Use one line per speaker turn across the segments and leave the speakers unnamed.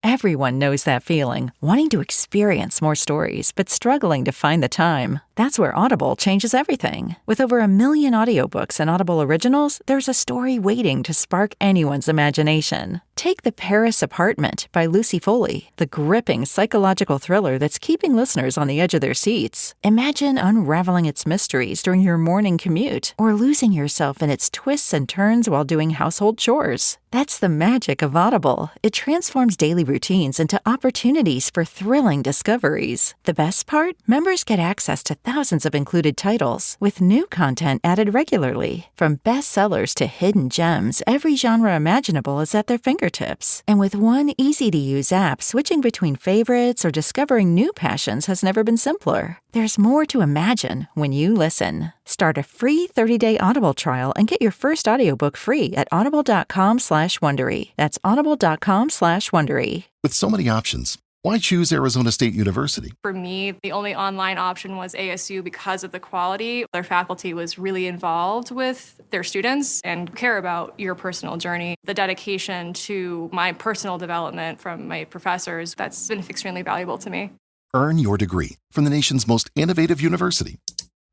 Everyone knows that feeling, wanting to experience more stories, but struggling to find the time. That's where Audible changes everything. With over 1 million audiobooks and Audible originals, there's a story waiting to spark anyone's imagination. Take The Paris Apartment by Lucy Foley, the gripping psychological thriller that's keeping listeners on the edge of their seats. Imagine unraveling its mysteries during your morning commute, or losing yourself in its twists and turns while doing household chores. That's the magic of Audible. It transforms daily routines into opportunities for thrilling discoveries. The best part? Members get access to thousands of included titles, with new content added regularly. From bestsellers to hidden gems, every genre imaginable is at their fingertips. And with one easy-to-use app, switching between favorites or discovering new passions has never been simpler. There's more to imagine when you listen. Start a free 30-day Audible trial and get your first audiobook free at audible.com/Wondery. That's audible.com/Wondery.
With so many options, why choose Arizona State University?
For me, the only online option was ASU because of the quality. Their faculty was really involved with their students and care about your personal journey. The dedication to my personal development from my professors, that's been extremely valuable to me.
Earn your degree from the nation's most innovative university.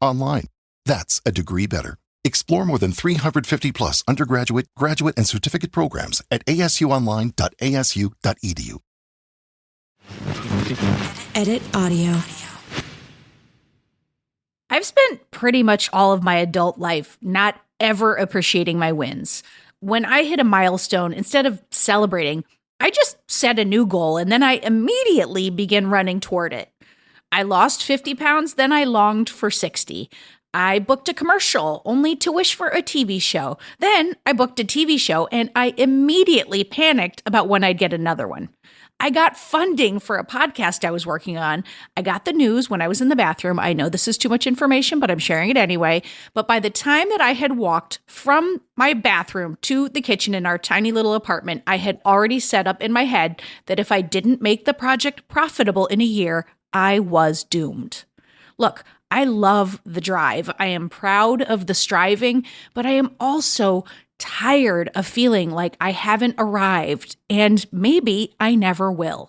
Online. That's a degree better. Explore more than 350 plus undergraduate, graduate, and certificate programs at asuonline.asu.edu.
Edit audio.
I've spent pretty much all of my adult life not ever appreciating my wins. When I hit a milestone, instead of celebrating, I just set a new goal and then I immediately begin running toward it. I lost 50 pounds, then I longed for 60. I booked a commercial only to wish for a TV show. Then I booked a TV show and I immediately panicked about when I'd get another one. I got funding for a podcast I was working on. I got the news when I was in the bathroom. I know this is too much information, but I'm sharing it anyway. But by the time that I had walked from my bathroom to the kitchen in our tiny little apartment, I had already set up in my head that if I didn't make the project profitable in a year, I was doomed. Look, I love the drive. I am proud of the striving, but I am also tired of feeling like I haven't arrived, and maybe I never will.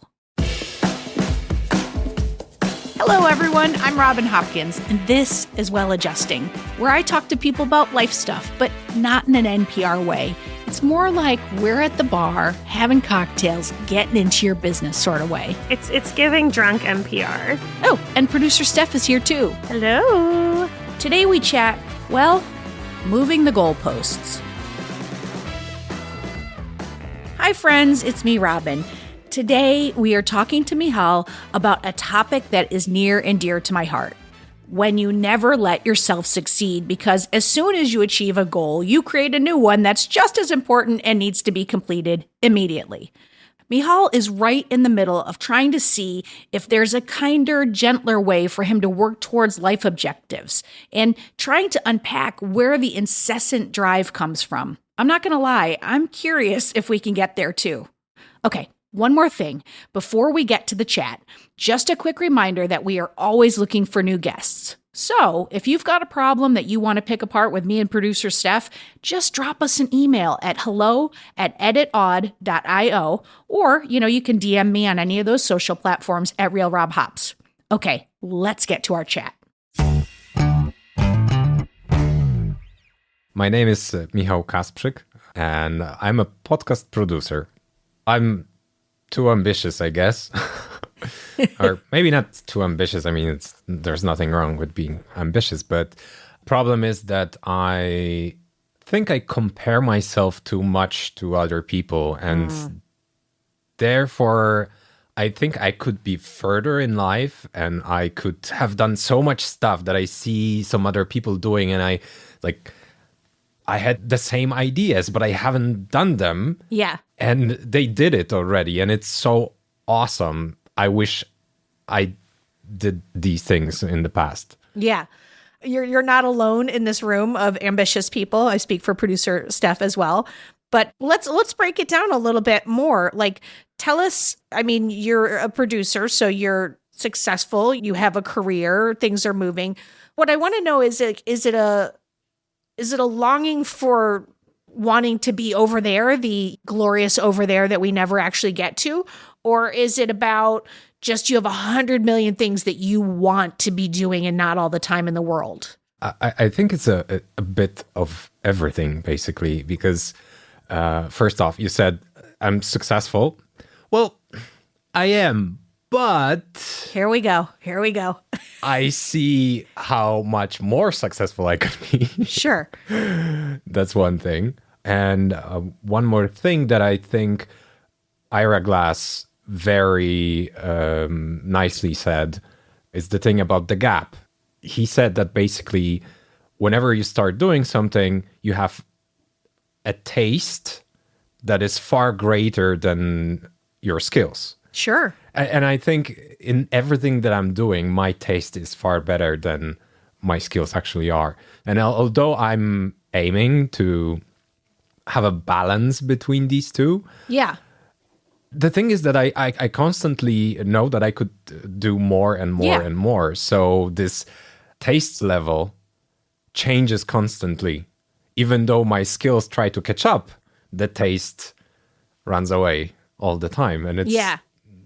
Hello, everyone. I'm Robin Hopkins, and this is Well Adjusting, where I talk to people about life stuff, but not in an NPR way. It's more like we're at the bar, having cocktails, getting into your business sort of way.
It's giving drunk NPR.
Oh, and producer Steph is here too.
Hello.
Today we chat, well, moving the goalposts. Hi, friends. It's me, Robin. Today, we are talking to Michał about a topic that is near and dear to my heart. When you never let yourself succeed, because as soon as you achieve a goal, you create a new one that's just as important and needs to be completed immediately. Michał is right in the middle of trying to see if there's a kinder, gentler way for him to work towards life objectives and trying to unpack where the incessant drive comes from. I'm not going to lie, I'm curious if we can get there too. Okay, one more thing before we get to the chat. Just a quick reminder that we are always looking for new guests. So if you've got a problem that you want to pick apart with me and producer Steph, just drop us an email at hello@editaud.io, or, you can DM me on any of those social platforms at RealRobHops. Okay, let's get to our chat.
My name is Michał Kasprzyk, and I'm a podcast producer. I'm too ambitious, I guess. Or maybe not too ambitious. I mean, there's nothing wrong with being ambitious, but problem is that I think I compare myself too much to other people, and therefore I think I could be further in life and I could have done so much stuff that I see some other people doing, and I had the same ideas, but I haven't done them.
Yeah.
And they did it already. And it's so awesome. I wish I did these things in the past.
Yeah. You're not alone in this room of ambitious people. I speak for producer Steph as well. But let's break it down a little bit more. Like, tell us, I mean, you're a producer, so you're successful. You have a career. Things are moving. What I want to know is it a longing for wanting to be over there, the glorious over there that we never actually get to? Or is it about just you have 100 million things that you want to be doing and not all the time in the world?
I think it's a bit of everything, basically, because first off, you said I'm successful. Well, I am, but
Here we go.
I see how much more successful I could be.
Sure.
That's one thing. And one more thing that I think Ira Glass very nicely said is the thing about the gap. He said that basically whenever you start doing something, you have a taste that is far greater than your skills.
Sure.
And I think in everything that I'm doing, my taste is far better than my skills actually are. And although I'm aiming to have a balance between these two,
Yeah.
the thing is that I constantly know that I could do more and more and more. So this taste level changes constantly. Even though my skills try to catch up, the taste runs away all the time. And it's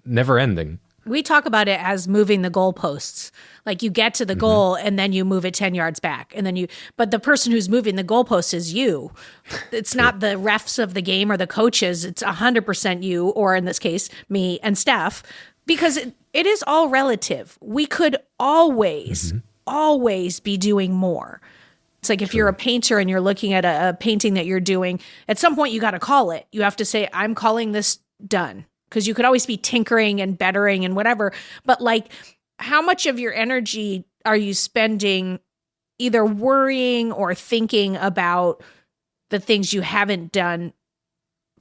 never ending.
We talk about it as moving the goalposts. Like you get to the goal and then you move it 10 yards back. And then but the person who's moving the goalpost is you. It's not the refs of the game or the coaches. It's 100% you, or in this case, me and Steph, because it is all relative. We could always be doing more. It's like if you're a painter and you're looking at a painting that you're doing, at some point you got to call it. You have to say, I'm calling this done. Because you could always be tinkering and bettering and whatever. But like, how much of your energy are you spending either worrying or thinking about the things you haven't done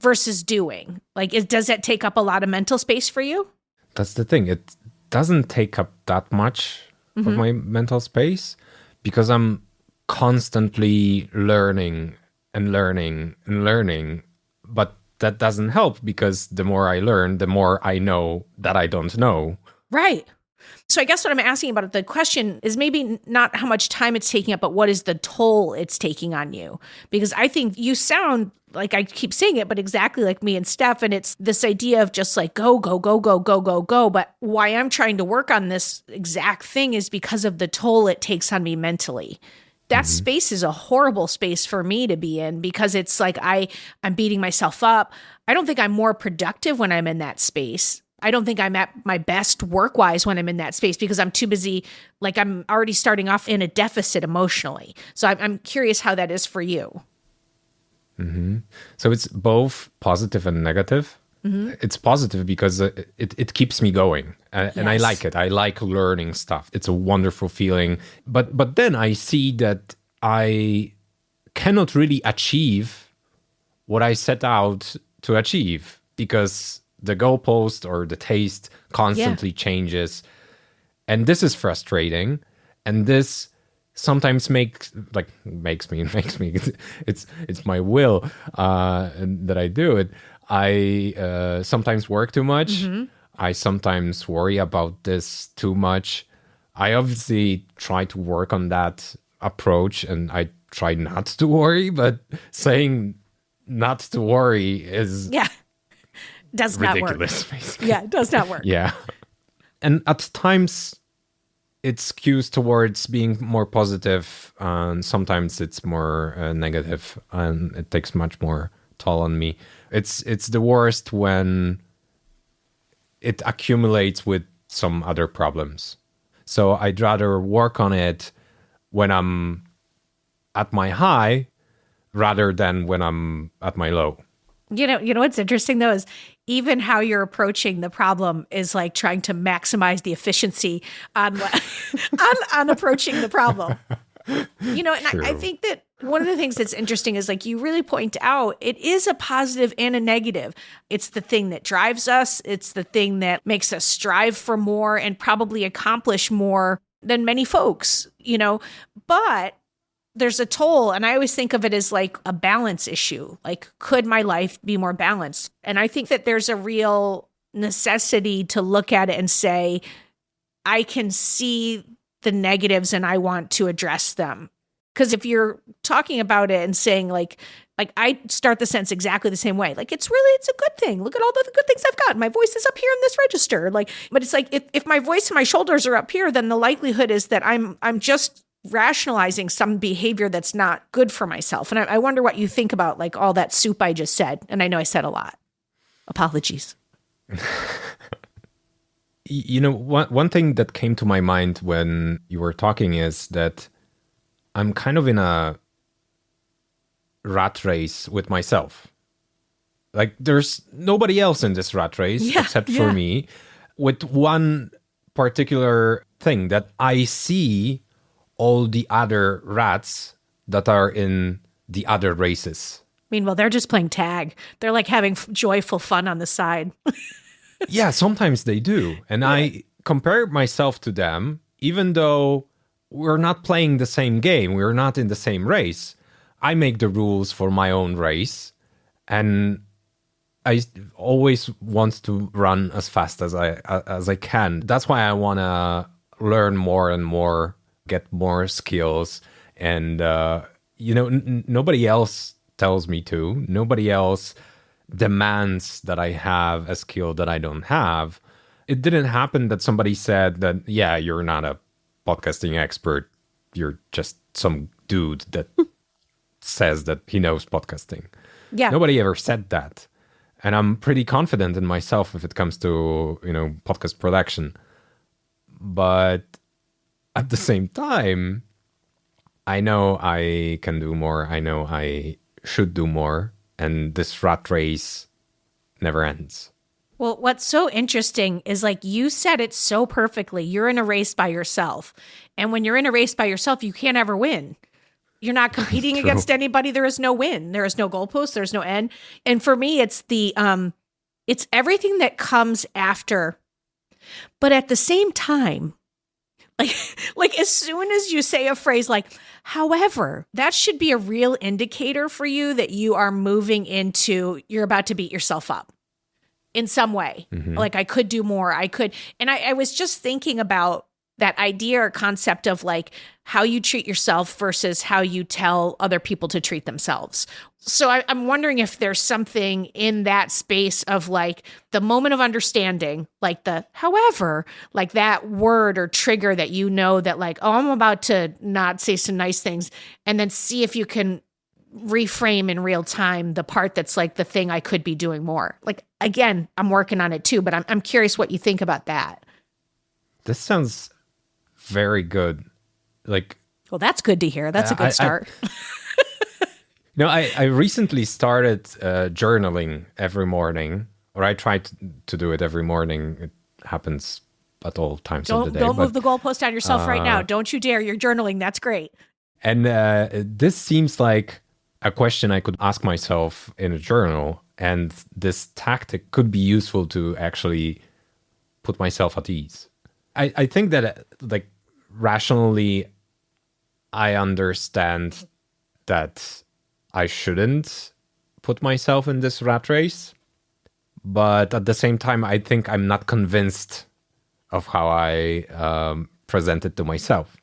versus doing? Like, does that take up a lot of mental space for you?
That's the thing. It doesn't take up that much of my mental space because I'm constantly learning and learning and learning. But that doesn't help because the more I learn, the more I know that I don't know.
Right. So I guess what I'm asking about the question is maybe not how much time it's taking up, but what is the toll it's taking on you? Because I think you sound like, I keep saying it, but exactly like me and Steph. And it's this idea of just like, go, go, go, go, go, go, go. But why I'm trying to work on this exact thing is because of the toll it takes on me mentally. That space is a horrible space for me to be in because it's like I'm beating myself up. I don't think I'm more productive when I'm in that space. I don't think I'm at my best work-wise when I'm in that space because I'm too busy. Like I'm already starting off in a deficit emotionally. So I'm curious how that is for you.
So it's both positive and negative. It's positive because it keeps me going and I like it. I like learning stuff. It's a wonderful feeling. But then I see that I cannot really achieve what I set out to achieve because the goalpost or the taste constantly changes. And this is frustrating. And this sometimes makes me it's my will that I do it. I sometimes work too much. I sometimes worry about this too much. I obviously try to work on that approach and I try not to worry, but saying not to worry is
does
ridiculous,
not work.
Basically.
Yeah, it does not work.
Yeah. And at times it skews towards being more positive and sometimes it's more negative and it takes much more toll on me. It's the worst when it accumulates with some other problems. So I'd rather work on it when I'm at my high rather than when I'm at my low.
You know what's interesting though is even how you're approaching the problem is like trying to maximize the efficiency on on approaching the problem. And I think that one of the things that's interesting is like you really point out it is a positive and a negative. It's the thing that drives us. It's the thing that makes us strive for more and probably accomplish more than many folks, but there's a toll. And I always think of it as like a balance issue. Like, could my life be more balanced? And I think that there's a real necessity to look at it and say, I can see the negatives and I want to address them. Because if you're talking about it and saying like, Like I start the sentence exactly the same way. Like it's a good thing. Look at all the good things I've got. My voice is up here in this register. Like, but it's like if my voice and my shoulders are up here, then the likelihood is that I'm just rationalizing some behavior that's not good for myself. And I wonder what you think about like all that soup I just said. And I know I said a lot. Apologies.
One thing that came to my mind when you were talking is that I'm kind of in a rat race with myself. Like there's nobody else in this rat race except for me, with one particular thing that I see all the other rats that are in the other races.
Meanwhile, they're just playing tag. They're like having joyful fun on the side.
Yeah, sometimes they do. And I compare myself to them, even though we're not playing the same game. We're not in the same race. I make the rules for my own race. And I always want to run as fast as I can. That's why I want to learn more and more, get more skills. And, nobody else tells me to. Nobody else demands that I have a skill that I don't have. It didn't happen that somebody said that, yeah, you're not a podcasting expert. You're just some dude that says that he knows podcasting.
Yeah.
Nobody ever said that. And I'm pretty confident in myself if it comes to, podcast production. But at the same time, I know I can do more. I know I should do more. And this rat race never ends.
Well, what's so interesting is like you said it so perfectly. You're in a race by yourself. And when you're in a race by yourself, you can't ever win. You're not competing against anybody. There is no win. There is no goalpost. There's no end. And for me, it's it's everything that comes after. But at the same time, like as soon as you say a phrase like, however, that should be a real indicator for you that you are moving into, you're about to beat yourself up in some way. Mm-hmm. Like I could do more. I could. And I was just thinking about that idea or concept of like how you treat yourself versus how you tell other people to treat themselves. So I'm wondering if there's something in that space of like the moment of understanding, like the however, like that word or trigger that you know that like, oh, I'm about to not say some nice things, and then see if you can reframe in real time the part that's like the thing I could be doing more. Like, again, I'm working on it too, but I'm curious what you think about that.
This sounds very good. Like,
well, that's good to hear. That's a good start.
I recently started journaling every morning, or I try to do it every morning. It happens at all times of the day.
Don't move the goalpost on yourself right now. Don't you dare. You're journaling. That's great.
And this seems like a question I could ask myself in a journal. And this tactic could be useful to actually put myself at ease. I think that like rationally, I understand that I shouldn't put myself in this rat race. But at the same time, I think I'm not convinced of how I present it to myself.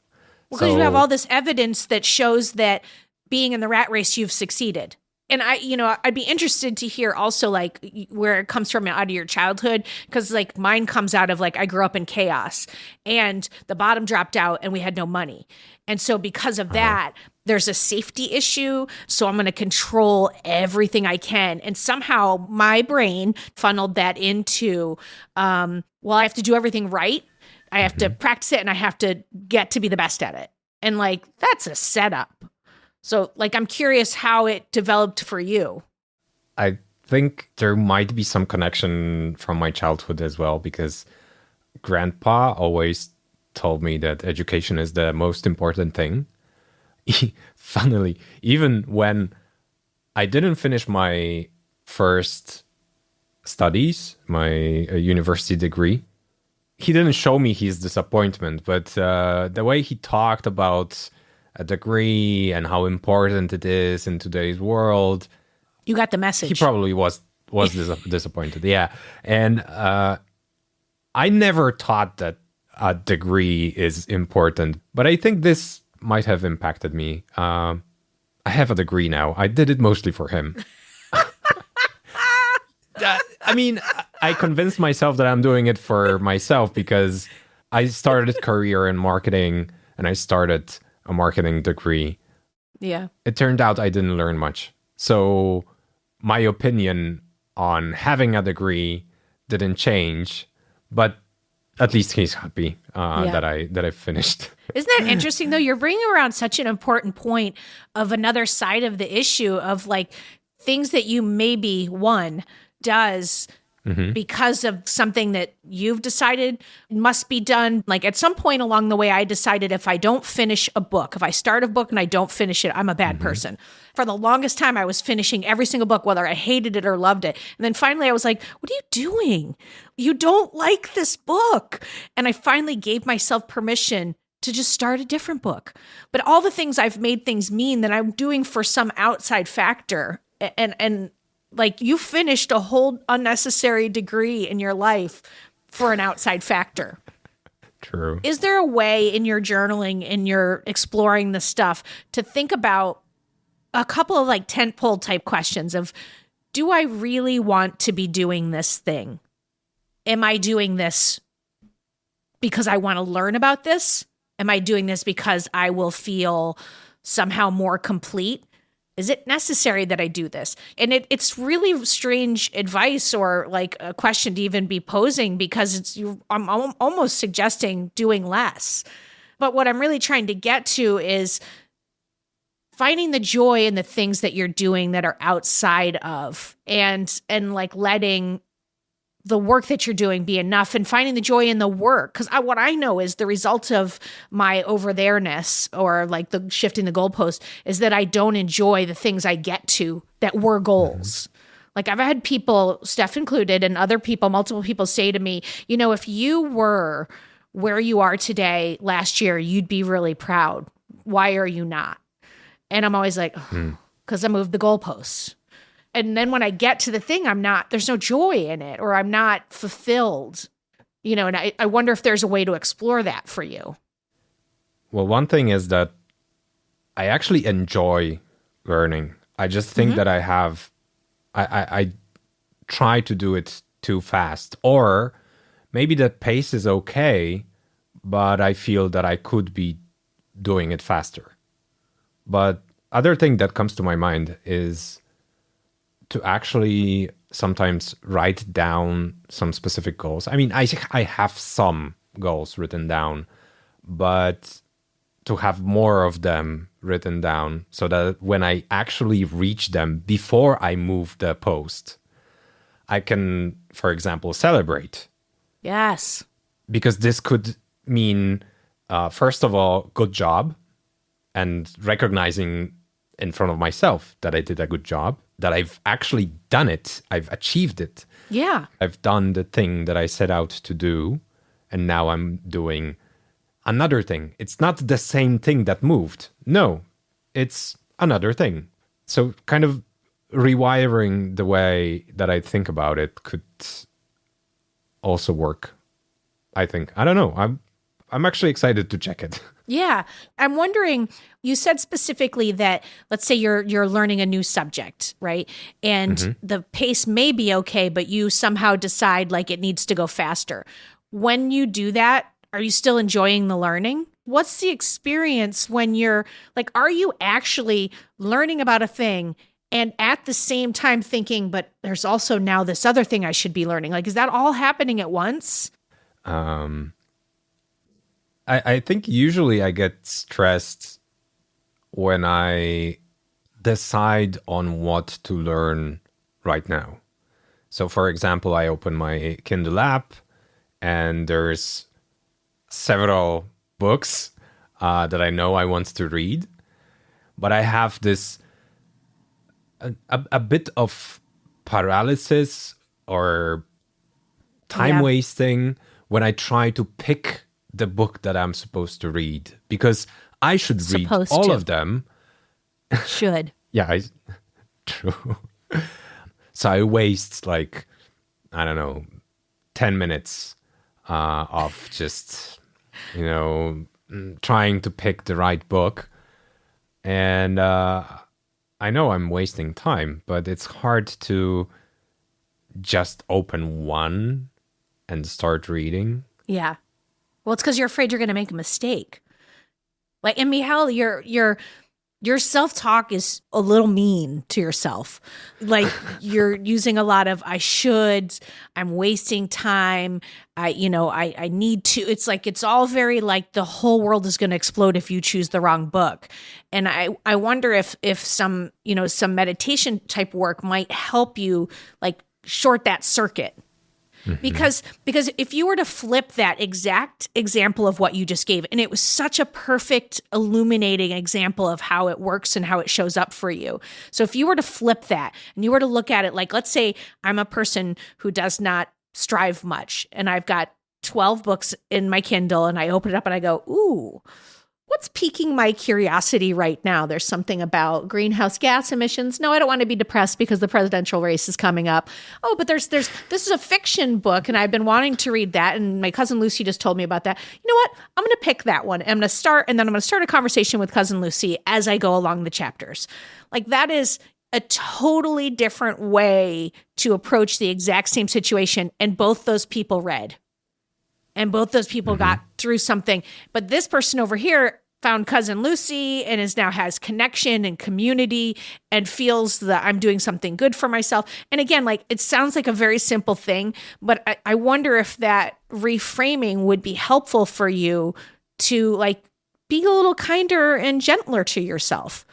Well, because you have all this evidence that shows that being in the rat race, you've succeeded. And I'd be interested to hear also like where it comes from out of your childhood, because like mine comes out of like I grew up in chaos and the bottom dropped out and we had no money. And so because of that, there's a safety issue. So I'm going to control everything I can. And somehow my brain funneled that into, I have to do everything right. I have to practice it and I have to get to be the best at it. And like, that's a setup. So, like, I'm curious how it developed for you.
I think there might be some connection from my childhood as well, because grandpa always told me that education is the most important thing. Funnily, even when I didn't finish my first studies, my university degree, he didn't show me his disappointment, but the way he talked about a degree and how important it is in today's world.
You got the message.
He probably was disappointed. Yeah. And I never thought that a degree is important, but I think this might have impacted me. I I have a degree now. I did it mostly for him. I mean, I convinced myself that I'm doing it for myself because I started a career in marketing and I started a marketing degree.
Yeah.
It turned out I didn't learn much. So my opinion on having a degree didn't change, but at least he's happy that I finished.
Isn't that interesting, though? You're bringing around such an important point of another side of the issue of like things that you maybe, one, does because of something that you've decided must be done. Like at some point along the way, I decided if I don't finish a book, if I start a book and I don't finish it, I'm a bad person. For the longest time, I was finishing every single book, whether I hated it or loved it. And then finally I was like, what are you doing? You don't like this book. And I finally gave myself permission to just start a different book. But all the things I've made things mean that I'm doing for some outside factor. And like you finished a whole unnecessary degree in your life for an outside factor.
True.
Is there a way in your journaling, in your exploring the stuff, to think about a couple of like tentpole type questions of, do I really want to be doing this thing? Am I doing this because I want to learn about this? Am I doing this because I will feel somehow more complete? Is it necessary that I do this? And it's really strange advice or like a question to even be posing because I'm almost suggesting doing less. But what I'm really trying to get to is finding the joy in the things that you're doing that are outside of and like letting the work that you're doing be enough and finding the joy in the work. Because what I know is the result of my over there-ness or like the shifting the goalpost is that I don't enjoy the things I get to that were goals. Like I've had people, Steph included, and other people, multiple people say to me, you know, if you were where you are today last year, you'd be really proud. Why are you not? And I'm always like, because I moved the goalposts. And then when I get to the thing, there's no joy in it or I'm not fulfilled, you know, and I wonder if there's a way to explore that for you.
Well, one thing is that I actually enjoy learning. I just think that I try to do it too fast, or maybe the pace is okay, but I feel that I could be doing it faster. But other thing that comes to my mind is to actually sometimes write down some specific goals. I mean, I have some goals written down, but to have more of them written down so that when I actually reach them before I move the post, I can, for example, celebrate.
Yes.
Because this could mean, first of all, good job, and recognizing in front of myself that I did a good job, that I've actually done it. I've achieved it.
Yeah.
I've done the thing that I set out to do, and now I'm doing another thing. It's not the same thing that moved. No, it's another thing. So kind of rewiring the way that I think about it could also work, I think. I don't know. I'm actually excited to check it.
Yeah. I'm wondering, you said specifically that, let's say you're learning a new subject, right? And the pace may be okay, but you somehow decide like it needs to go faster. When you do that, are you still enjoying the learning? What's the experience when you're like, are you actually learning about a thing and at the same time thinking, but there's also now this other thing I should be learning? Like, is that all happening at once?
I think usually I get stressed when I decide on what to learn right now. So for example, I open my Kindle app and there's several books that I know I want to read, but I have this a bit of paralysis or time wasting when I try to pick the book that I'm supposed to read, because I should read all of them.
Should.
Yeah, true. So I waste like, I don't know, 10 minutes of just, you know, trying to pick the right book. And I know I'm wasting time, but it's hard to just open one and start reading.
Yeah. Well, it's because you're afraid you're going to make a mistake. Like, and Michał, your self-talk is a little mean to yourself. Like, you're using a lot of I should, I'm wasting time, I need to. It's like, it's all very like the whole world is going to explode if you choose the wrong book. And I wonder if some, some meditation type work might help you like short that circuit. Because if you were to flip that exact example of what you just gave, and it was such a perfect illuminating example of how it works and how it shows up for you. So if you were to flip that and you were to look at it like, let's say I'm a person who does not strive much and I've got 12 books in my Kindle and I open it up and I go, ooh, what's piquing my curiosity right now? There's something about greenhouse gas emissions. No, I don't want to be depressed because the presidential race is coming up. Oh, but this is a fiction book and I've been wanting to read that. And my cousin Lucy just told me about that. You know what? I'm going to pick that one. I'm going to start a conversation with cousin Lucy as I go along the chapters. Like, that is a totally different way to approach the exact same situation. And both those people read. And both those people got through something. But this person over here found cousin Lucy and now has connection and community and feels that I'm doing something good for myself. And again, like, it sounds like a very simple thing, but I wonder if that reframing would be helpful for you to like be a little kinder and gentler to yourself.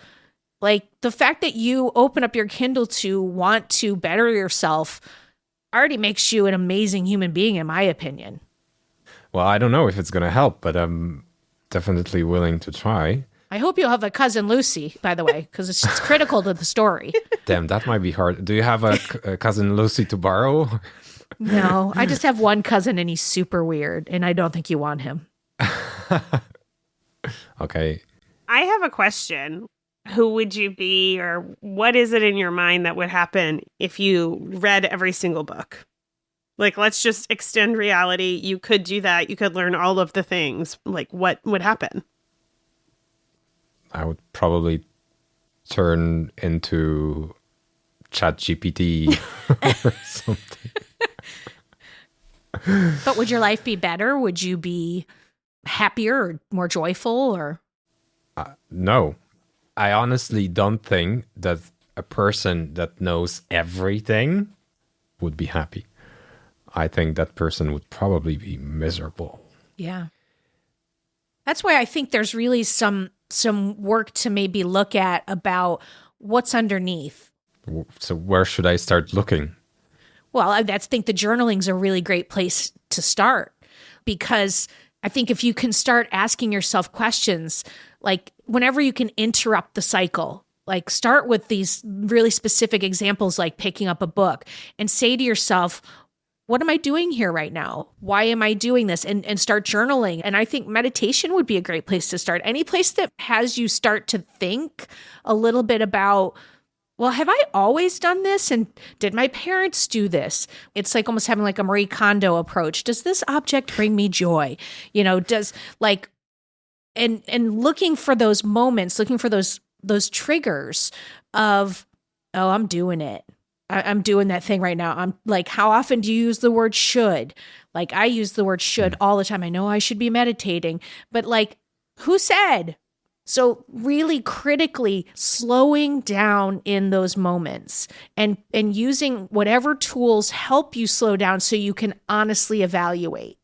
Like, the fact that you open up your Kindle to want to better yourself already makes you an amazing human being, in my opinion.
Well, I don't know if it's going to help, but I'm definitely willing to try.
I hope you'll have a cousin Lucy, by the way, because it's critical to the story.
Damn, that might be hard. Do you have a cousin Lucy to borrow?
No, I just have one cousin and he's super weird and I don't think you want him.
Okay.
I have a question. Who would you be, or what is it in your mind that would happen if you read every single book? Like, let's just extend reality. You could do that. You could learn all of the things. Like, what would happen?
I would probably turn into ChatGPT or something.
But would your life be better? Would you be happier or more joyful? Or
no. I honestly don't think that a person that knows everything would be happy. I think that person would probably be miserable.
Yeah. That's why I think there's really some work to maybe look at about what's underneath.
So where should I start looking?
Well, I think the journaling's a really great place to start, because I think if you can start asking yourself questions, like whenever you can interrupt the cycle, like start with these really specific examples, like picking up a book, and say to yourself, what am I doing here right now? Why am I doing this? And start journaling. And I think meditation would be a great place to start. Any place that has you start to think a little bit about, well, have I always done this? And did my parents do this? It's like almost having like a Marie Kondo approach. Does this object bring me joy? Does like, and looking for those moments, looking for those triggers of, oh, I'm doing it. I'm doing that thing right now. I'm like, how often do you use the word should? Like, I use the word should all the time. I know I should be meditating, but like, who said? So really critically slowing down in those moments and using whatever tools help you slow down so you can honestly evaluate.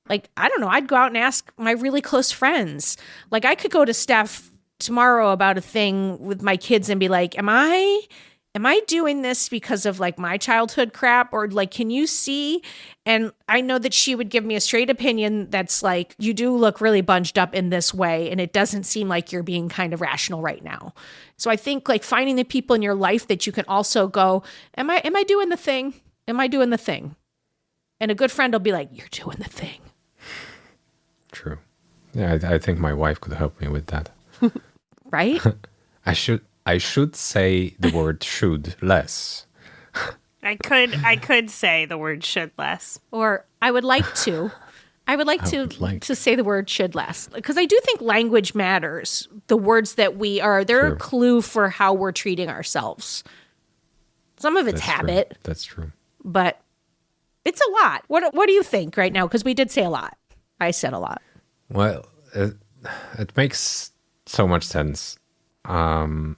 Like, I don't know, I'd go out and ask my really close friends. Like, I could go to Steph tomorrow about a thing with my kids and be like, am I doing this because of like my childhood crap, or like, can you see? And I know that she would give me a straight opinion that's like, you do look really bunched up in this way, and it doesn't seem like you're being kind of rational right now. So I think like finding the people in your life that you can also go, am I doing the thing? Am I doing the thing? And a good friend will be like, you're doing the thing.
True. Yeah, I think my wife could help me with that.
Right?
I should say the word should less.
I could say the word should less.
Or I would like to I would like to say the word should less, because I do think language matters. The words that they're a clue for how we're treating ourselves. Some of it's habit.
That's true.
But it's a lot. What do you think right now? Because we did say a lot. I said a lot.
Well, it makes so much sense. So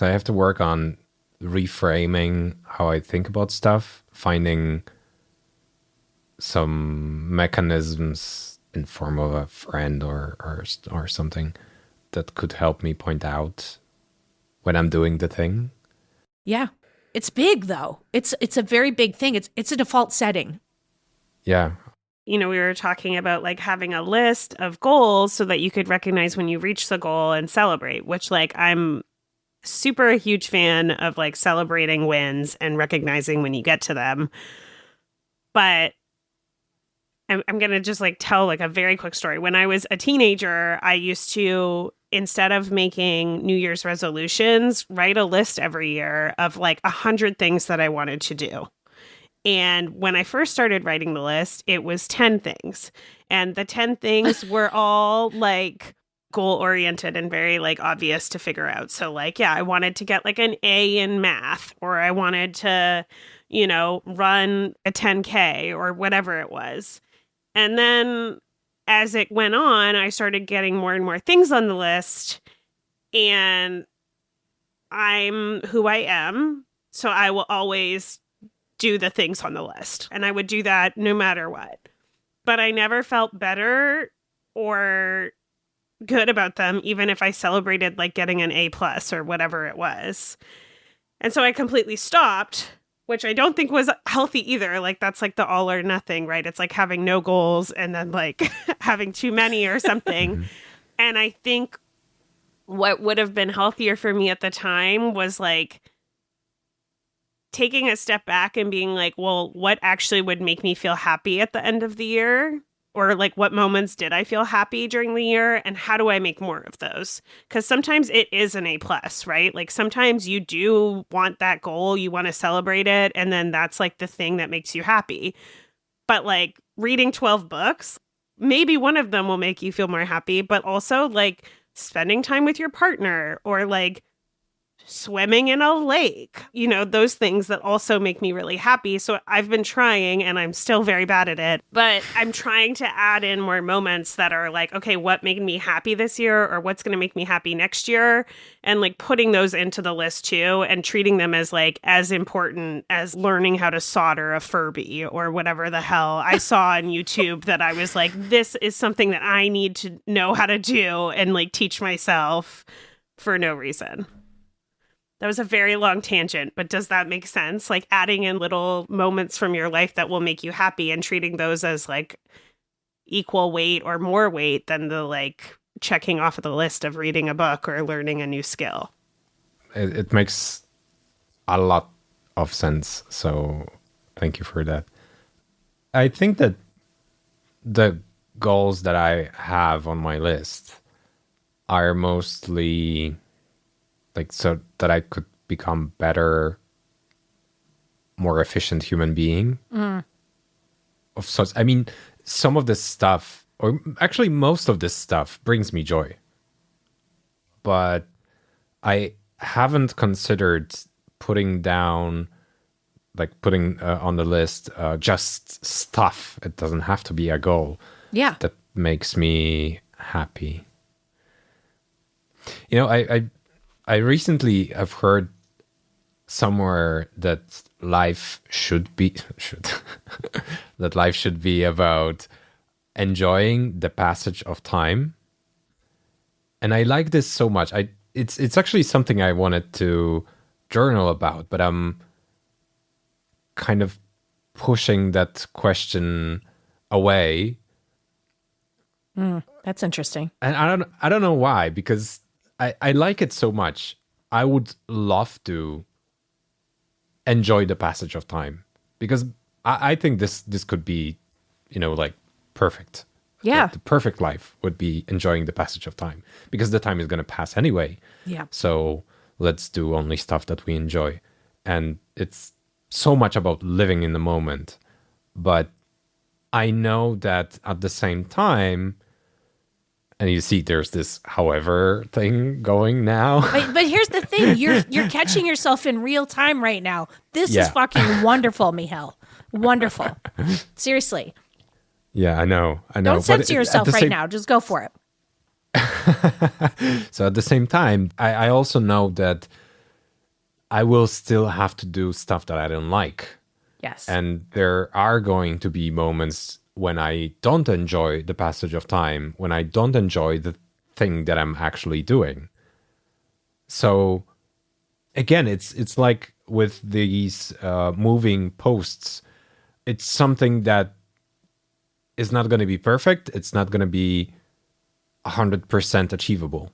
I have to work on reframing how I think about stuff, finding some mechanisms in form of a friend or something that could help me point out when I'm doing the thing.
Yeah. It's big though. It's a very big thing. It's a default setting.
Yeah.
We were talking about like having a list of goals so that you could recognize when you reach the goal and celebrate, which like I'm super a huge fan of like celebrating wins and recognizing when you get to them. But I'm going to just like tell like a very quick story. When I was a teenager, I used to, instead of making New Year's resolutions, write a list every year of like 100 things that I wanted to do. And when I first started writing the list, it was 10 things. And the 10 things were all like goal oriented and very like obvious to figure out. So like, yeah, I wanted to get like an A in math, or I wanted to, run a 10K or whatever it was. And then as it went on, I started getting more and more things on the list, and I'm who I am. So I will always do the things on the list, and I would do that no matter what. But I never felt better or good about them, even if I celebrated like getting an A+ or whatever it was. And so I completely stopped, which I don't think was healthy either. Like that's like the all or nothing, right? It's like having no goals and then like having too many or something. And I think what would have been healthier for me at the time was like taking a step back and being like, well, what actually would make me feel happy at the end of the year? Or like, what moments did I feel happy during the year? And how do I make more of those? Because sometimes it is an A+, right? Like sometimes you do want that goal, you want to celebrate it, and then that's like the thing that makes you happy. But like reading 12 books, maybe one of them will make you feel more happy, but also like spending time with your partner or like swimming in a lake, those things that also make me really happy. So I've been trying, and I'm still very bad at it, but I'm trying to add in more moments that are like, okay, what made me happy this year, or what's going to make me happy next year? And like putting those into the list too, and treating them as like as important as learning how to solder a Furby or whatever the hell I saw on YouTube that I was like, this is something that I need to know how to do and like teach myself for no reason. That was a very long tangent, but does that make sense? Like adding in little moments from your life that will make you happy and treating those as like equal weight or more weight than the like checking off of the list of reading a book or learning a new skill.
It makes a lot of sense. So thank you for that. I think that the goals that I have on my list are mostly like so that I could become better, more efficient human being. Of sorts. I mean, some of this stuff, or actually most of this stuff, brings me joy. But I haven't considered putting down, like putting on the list just stuff. It doesn't have to be a goal.
Yeah.
That makes me happy. I recently have heard somewhere that life should be that life should be about enjoying the passage of time. And I like this so much. It's actually something I wanted to journal about, but I'm kind of pushing that question away.
That's interesting.
And I don't know why, because I like it so much. I would love to enjoy the passage of time, because I think this could be, like perfect.
Yeah.
The perfect life would be enjoying the passage of time, because the time is going to pass anyway.
Yeah.
So let's do only stuff that we enjoy. And it's so much about living in the moment. But I know that at the same time, and you see there's this however thing going now.
But here's the thing. You're catching yourself in real time right now. This is
Yeah.
fucking wonderful, Michał. Wonderful. Seriously.
Yeah, I know.
Don't censor yourself right now. Just go for it.
So at the same time, I also know that I will still have to do stuff that I don't like.
Yes.
And there are going to be moments when I don't enjoy the passage of time, when I don't enjoy the thing that I'm actually doing. So again, it's like with these moving posts, it's something that is not going to be perfect. It's not going to be 100% achievable.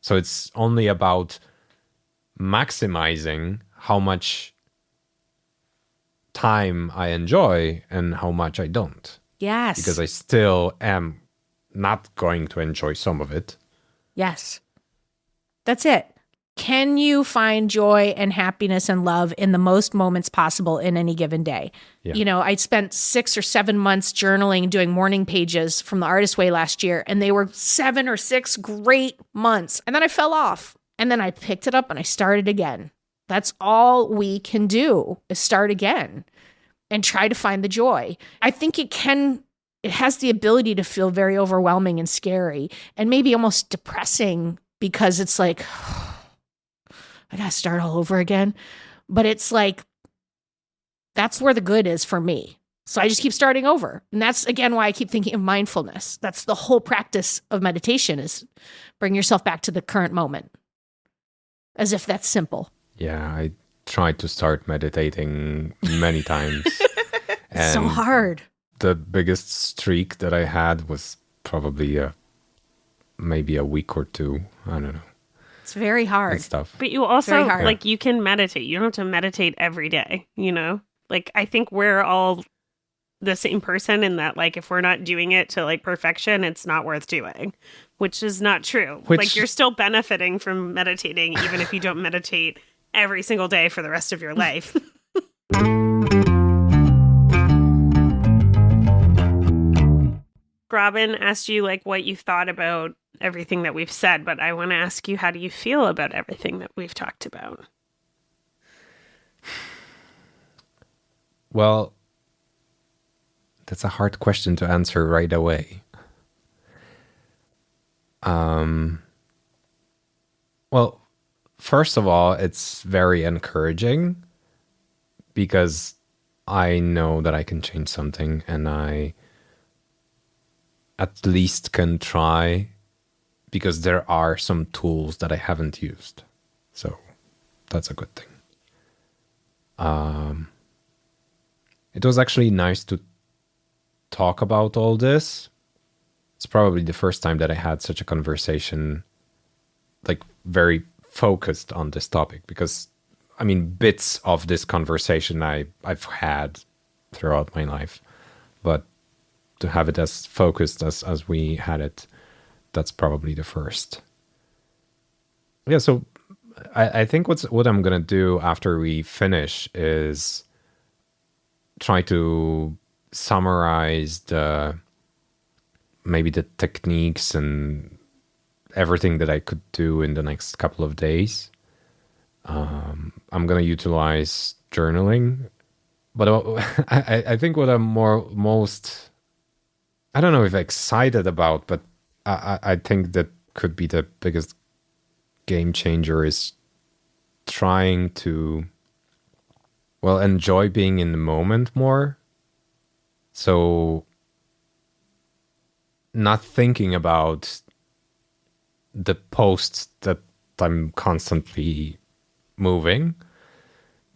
So it's only about maximizing how much time I enjoy and how much I don't.
Yes.
Because I still am not going to enjoy some of it.
Yes. That's it. Can you find joy and happiness and love in the most moments possible in any given day?
Yeah.
You know, I spent 6 or 7 months journaling, doing morning pages from the Artist Way last year, and they were 7 or 6 great months. And then I fell off. And then I picked it up and I started again. That's all we can do is start again and try to find the joy. I think it has the ability to feel very overwhelming and scary and maybe almost depressing because it's like, I got to start all over again. But it's like, that's where the good is for me. So I just keep starting over. And that's, again, why I keep thinking of mindfulness. That's the whole practice of meditation is bring yourself back to the current moment. As if that's simple.
Yeah, I tried to start meditating many times.
It's so hard.
The biggest streak that I had was probably maybe a week or two. I don't know.
It's very hard.
It's tough.
But you also,
Very hard.
like, you can meditate. You don't have to meditate every day, you know? Like, I think we're all the same person in that, like, if we're not doing it to, like, perfection, it's not worth doing, which is not true. Like, you're still benefiting from meditating, even if you don't meditate every single day for the rest of your life. Robin asked you, like, what you thought about everything that we've said, but I want to ask you, how do you feel about everything that we've talked about?
Well, that's a hard question to answer right away. Well, first of all, it's very encouraging because I know that I can change something and I at least can try because there are some tools that I haven't used. So that's a good thing. It was actually nice to talk about all this. It's probably the first time that I had such a conversation, like very focused on this topic, because I mean, bits of this conversation I've had throughout my life, but to have it as focused as we had it, that's probably the first. Yeah, so I think what I'm gonna do after we finish is try to summarize maybe the techniques and everything that I could do in the next couple of days. I'm gonna utilize journaling, but I think what I'm most I don't know if excited about, but I think that could be the biggest game changer is trying to, well, enjoy being in the moment more. So not thinking about the posts that I'm constantly moving,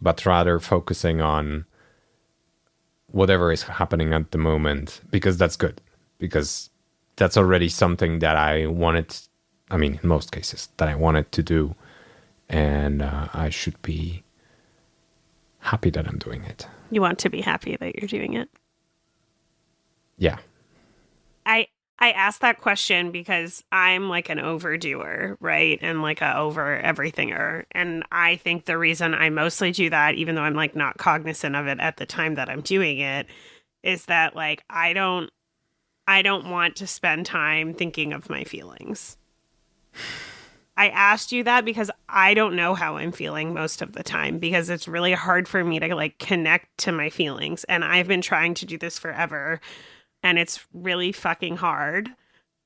but rather focusing on whatever is happening at the moment, because that's good, because that's already something that I wanted, I mean, in most cases, that I wanted to do, and I should be happy that I'm doing it.
You want to be happy that you're doing it?
Yeah.
I asked that question because I'm like an overdoer, right? And like a over everythinger. And I think the reason I mostly do that, even though I'm like not cognizant of it at the time that I'm doing it, is that like I don't want to spend time thinking of my feelings. I asked you that because I don't know how I'm feeling most of the time, because it's really hard for me to like connect to my feelings. And I've been trying to do this forever, and it's really fucking hard.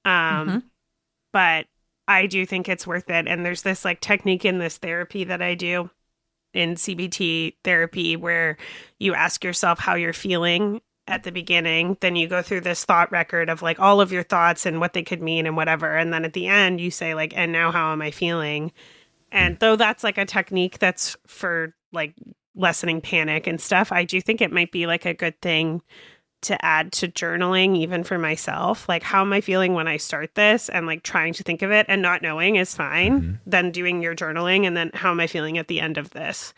But I do think it's worth it. And there's this like technique in this therapy that I do in CBT therapy where you ask yourself how you're feeling at the beginning, then you go through this thought record of like all of your thoughts and what they could mean and whatever. And then at the end you say like, and now how am I feeling? And though that's like a technique that's for like lessening panic and stuff, I do think it might be like a good thing to add to journaling, even for myself. Like, how am I feeling when I start this? And like trying to think of it and not knowing is fine. Then doing your journaling, and then how am I feeling at the end of this?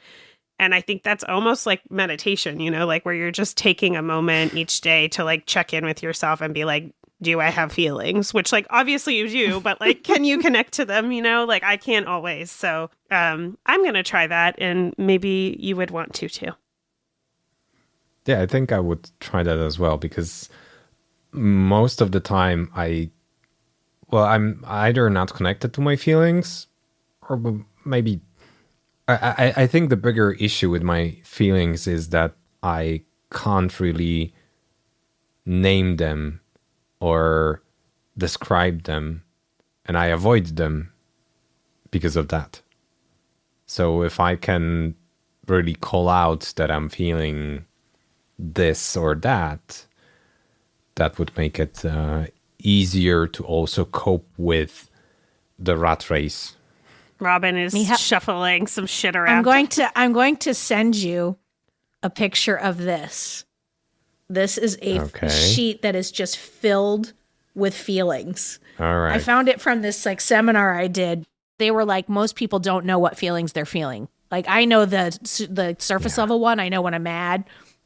And I think that's almost like meditation, you know, like where you're just taking a moment each day to like check in with yourself and be like, do I have feelings? Which like obviously you do, but like, can you connect to them? You know, like I can't always. So I'm going to try that, and maybe you would want to too.
Yeah, I think I would try that as well, because most of the time I'm either not connected to my feelings, or maybe I think the bigger issue with my feelings is that I can't really name them or describe them, and I avoid them because of that. So if I can really call out that I'm feeling this or that, that would make it easier to also cope with the rat race.
Robin is shuffling some shit around.
I'm going to send you a picture of this. This is a sheet that is just filled with feelings.
All right.
I found it from this like seminar I did. They were like, most people don't know what feelings they're feeling. Like I know the surface level one. I know when I'm mad.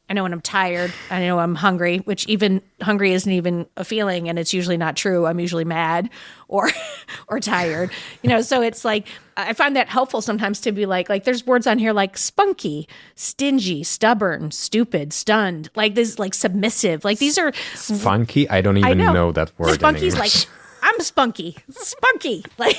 I know when I'm tired. I know I'm hungry, which even hungry isn't even a feeling, and it's usually not true. I'm usually mad or tired. You know, so it's like I find that helpful sometimes to be like there's words on here like spunky, stingy, stubborn, stupid, stunned, like this, like submissive. Like these are
spunky. I don't even know that word.
Spunky's like I'm spunky, like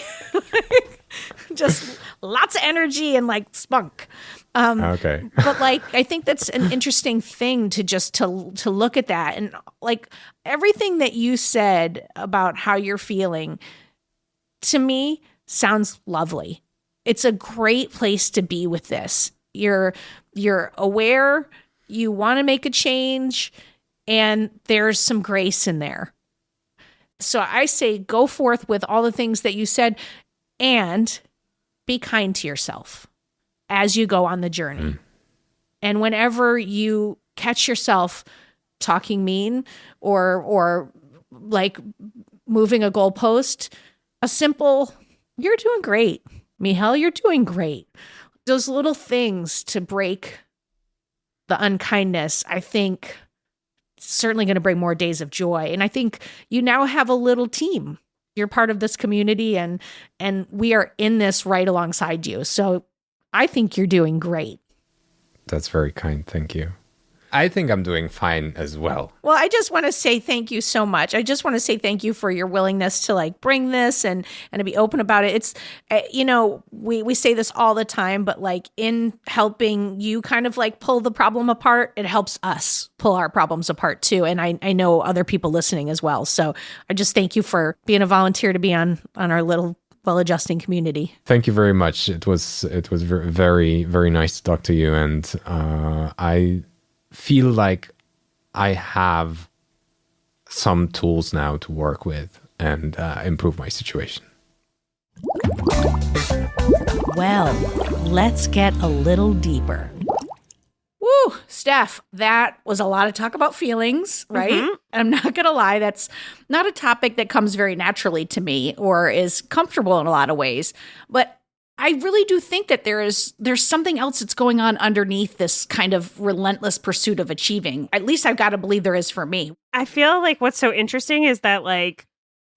just lots of energy and like spunk.
Okay.
But like, I think that's an interesting thing to just to look at that. And like everything that you said about how you're feeling, to me, sounds lovely. It's a great place to be with this. You're aware, you want to make a change, and there's some grace in there. So I say go forth with all the things that you said, and be kind to yourself as you go on the journey. And whenever you catch yourself talking mean or like moving a goalpost, a simple, you're doing great. Michał, you're doing great. Those little things to break the unkindness, I think, certainly going to bring more days of joy. And I think you now have a little team. You're part of this community, and we are in this right alongside you. So I think you're doing great.
That's very kind. Thank you. I think I'm doing fine as well.
Well, I just want to say thank you so much. I just want to say thank you for your willingness to like bring this and to be open about it. It's, you know, we say this all the time, but like in helping you kind of like pull the problem apart, it helps us pull our problems apart too. And I know other people listening as well. So I just thank you for being a volunteer to be on our little well-adjusting community.
Thank you very much. It was very, very nice to talk to you. And I feel like I have some tools now to work with and improve my situation.
Well, let's get a little deeper. Woo, Steph, that was a lot of talk about feelings, right? Mm-hmm. I'm not going to lie, that's not a topic that comes very naturally to me or is comfortable in a lot of ways. But I really do think that there's something else that's going on underneath this kind of relentless pursuit of achieving. At least I've got to believe there is for me.
I feel like what's so interesting is that like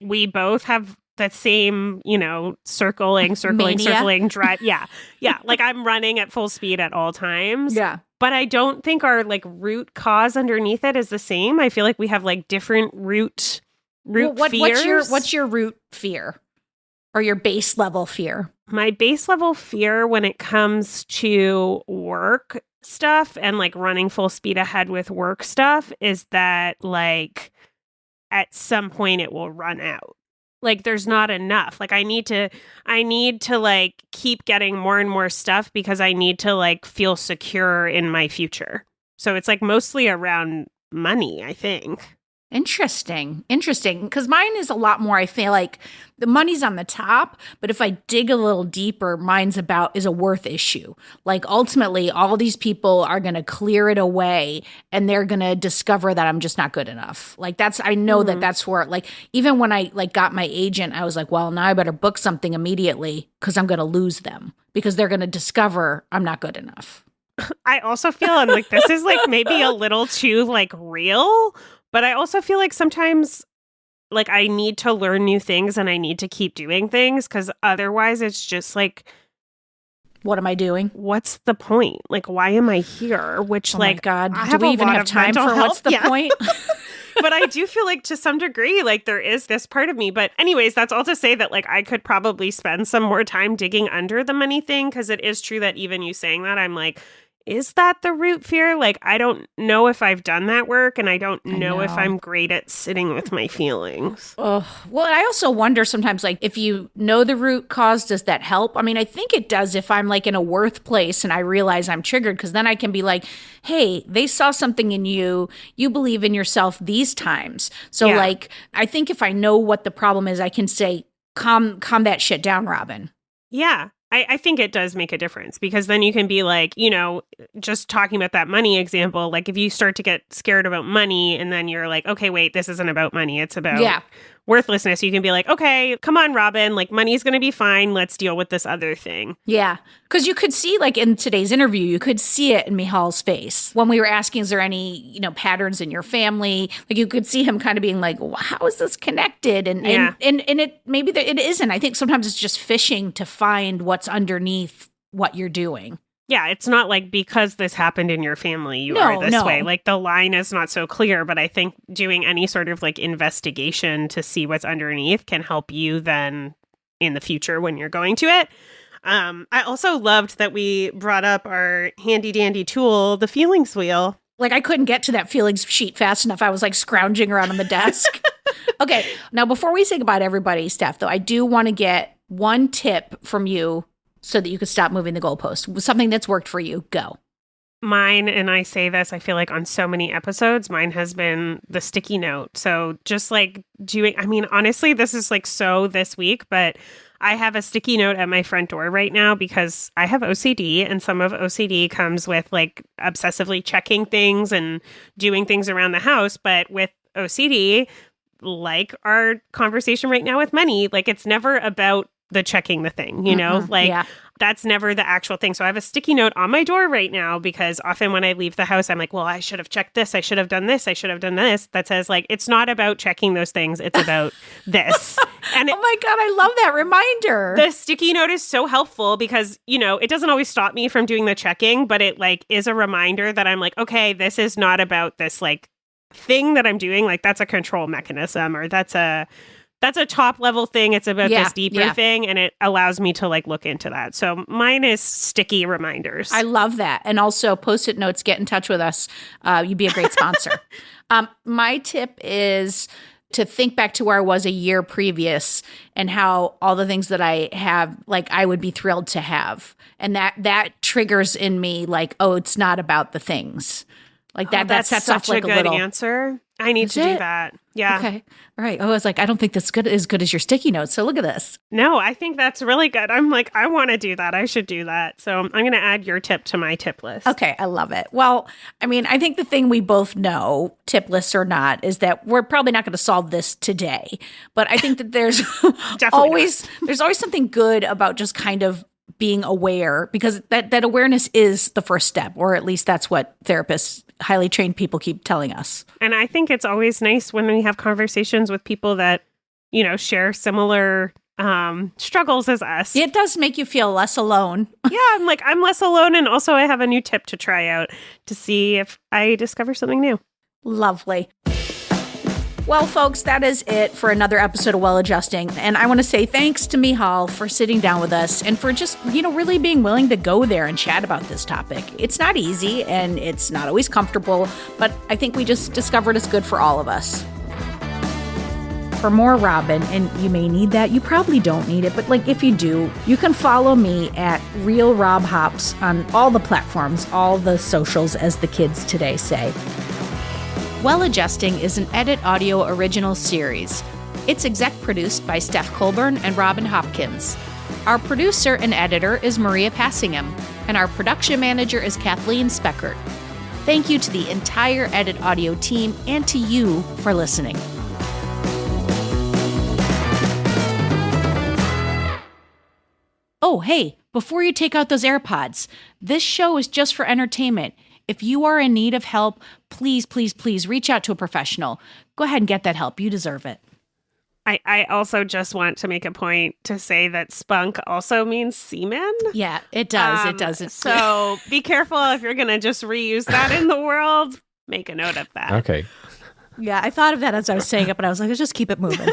we both have that same, you know, circling drive. Yeah. Like I'm running at full speed at all times.
Yeah.
but I don't think our like root cause underneath it is the same. I feel like we have like different root fears.
What's your root fear or your base level fear?
My base level fear when it comes to work stuff and like running full speed ahead with work stuff is that like at some point it will run out. Like there's not enough. Like I need to like keep getting more and more stuff because I need to like feel secure in my future. So it's like mostly around money, I think.
Interesting. Because mine is a lot more, I feel like the money's on the top, but if I dig a little deeper, mine's is a worth issue. Like ultimately, all these people are going to clear it away and they're going to discover that I'm just not good enough. Like I know that's where, like, even when I like got my agent, I was like, well, now I better book something immediately because I'm going to lose them because they're going to discover I'm not good enough.
I also feel like this is like maybe a little too like real. But I also feel like sometimes, like, I need to learn new things and I need to keep doing things because otherwise it's just like,
what am I doing?
What's the point? Like, why am I here? Which,
oh
like,
my God,
I
do
have
we
a
even
lot
have
of
time for
mental
what's the
health.
point?
But I do feel like to some degree, like, there is this part of me. But anyways, that's all to say that, like, I could probably spend some more time digging under the money thing because it is true that even you saying that, I'm like, is that the root fear? Like, I don't know if I've done that work and I don't know if I'm great at sitting with my feelings.
Oh, well, I also wonder sometimes, like, if you know the root cause, does that help? I mean, I think it does if I'm like in a worth place and I realize I'm triggered because then I can be like, hey, they saw something in you. You believe in yourself these times. So like, I think if I know what the problem is, I can say, calm that shit down, Robin.
Yeah. I think it does make a difference because then you can be like, you know, just talking about that money example, like if you start to get scared about money and then you're like, okay, wait, this isn't about money. It's about worthlessness. You can be like, okay, come on, Robin, like money's going to be fine. Let's deal with this other thing. Yeah.
Because you could see, like in today's interview, you could see it in Michal's face when we were asking, is there any, you know, patterns in your family? Like you could see him kind of being like, well, how is this connected? And it maybe it isn't. I think sometimes it's just fishing to find what's underneath what you're doing.
Yeah, it's not like because this happened in your family, you are this way. Like the line is not so clear, but I think doing any sort of like investigation to see what's underneath can help you then in the future when you're going to it. I also loved that we brought up our handy dandy tool, the feelings wheel.
Like I couldn't get to that feelings sheet fast enough. I was like scrounging around on the desk. Okay, now before we say goodbye to everybody, Steph, though, I do want to get one tip from you so that you could stop moving the goalpost. Something that's worked for you. Go.
Mine, and I say this, I feel like on so many episodes, mine has been the sticky note. So just like doing, I mean, honestly, this is like so this week, but I have a sticky note at my front door right now because I have OCD and some of OCD comes with like obsessively checking things and doing things around the house. But with OCD, like our conversation right now with money, like it's never about the checking the thing, you know, that's never the actual thing. So I have a sticky note on my door right now because often when I leave the house, I'm like, well, I should have checked this. I should have done this. I should have done this. That says like, it's not about checking those things. It's about this. And
oh my God, I love that reminder.
The sticky note is so helpful because, you know, it doesn't always stop me from doing the checking, but it like is a reminder that I'm like, okay, this is not about this like thing that I'm doing. Like that's a control mechanism or that's a top level thing. It's about this deeper thing. And it allows me to like look into that. So mine is sticky reminders.
I love that. And also Post-it notes, get in touch with us. You'd be a great sponsor. My tip is to think back to where I was a year previous and how all the things that I have, like I would be thrilled to have. And that triggers in me like, oh, it's not about the things. Like that sets
such
off like
a good
little
answer. I need to do that. Yeah.
Okay. All right. I was like, I don't think that's as good as your sticky notes. So look at this.
No, I think that's really good. I'm like, I want to do that. I should do that. So I'm going to add your tip to my tip list.
Okay. I love it. Well, I mean, I think the thing we both know, tip lists or not, is that we're probably not going to solve this today. But I think that there's always something good about just kind of being aware, because that awareness is the first step, or at least that's what therapists, highly trained people keep telling us.
And I think it's always nice when we have conversations with people that, you know, share similar struggles as us.
It does make you feel less alone.
Yeah, I'm less alone. And also I have a new tip to try out to see if I discover something new.
Lovely. Well, folks, that is it for another episode of Well Adjusting. And I want to say thanks to Michał for sitting down with us and for just, really being willing to go there and chat about this topic. It's not easy and it's not always comfortable, but I think we just discovered it's good for all of us. For more Robin, and you may need that, you probably don't need it, but if you do, you can follow me at Real Rob Hops on all the platforms, all the socials, as the kids today say. Well Adjusting is an Edit Audio original series. It's exec produced by Steph Colburn and Robin Hopkins. Our producer and editor is Maria Passingham, and our production manager is Kathleen Speckert. Thank you to the entire Edit Audio team and to you for listening. Oh, hey, before you take out those AirPods, this show is just for entertainment. If you are in need of help, please, please, please reach out to a professional. Go ahead and get that help. You deserve it.
I also just want to make a point to say that spunk also means semen.
Yeah, it does. It does.
So be careful if you're going to just reuse that in the world. Make a note of that.
Okay.
Yeah, I thought of that as I was saying it, but I was like, let's just keep it moving.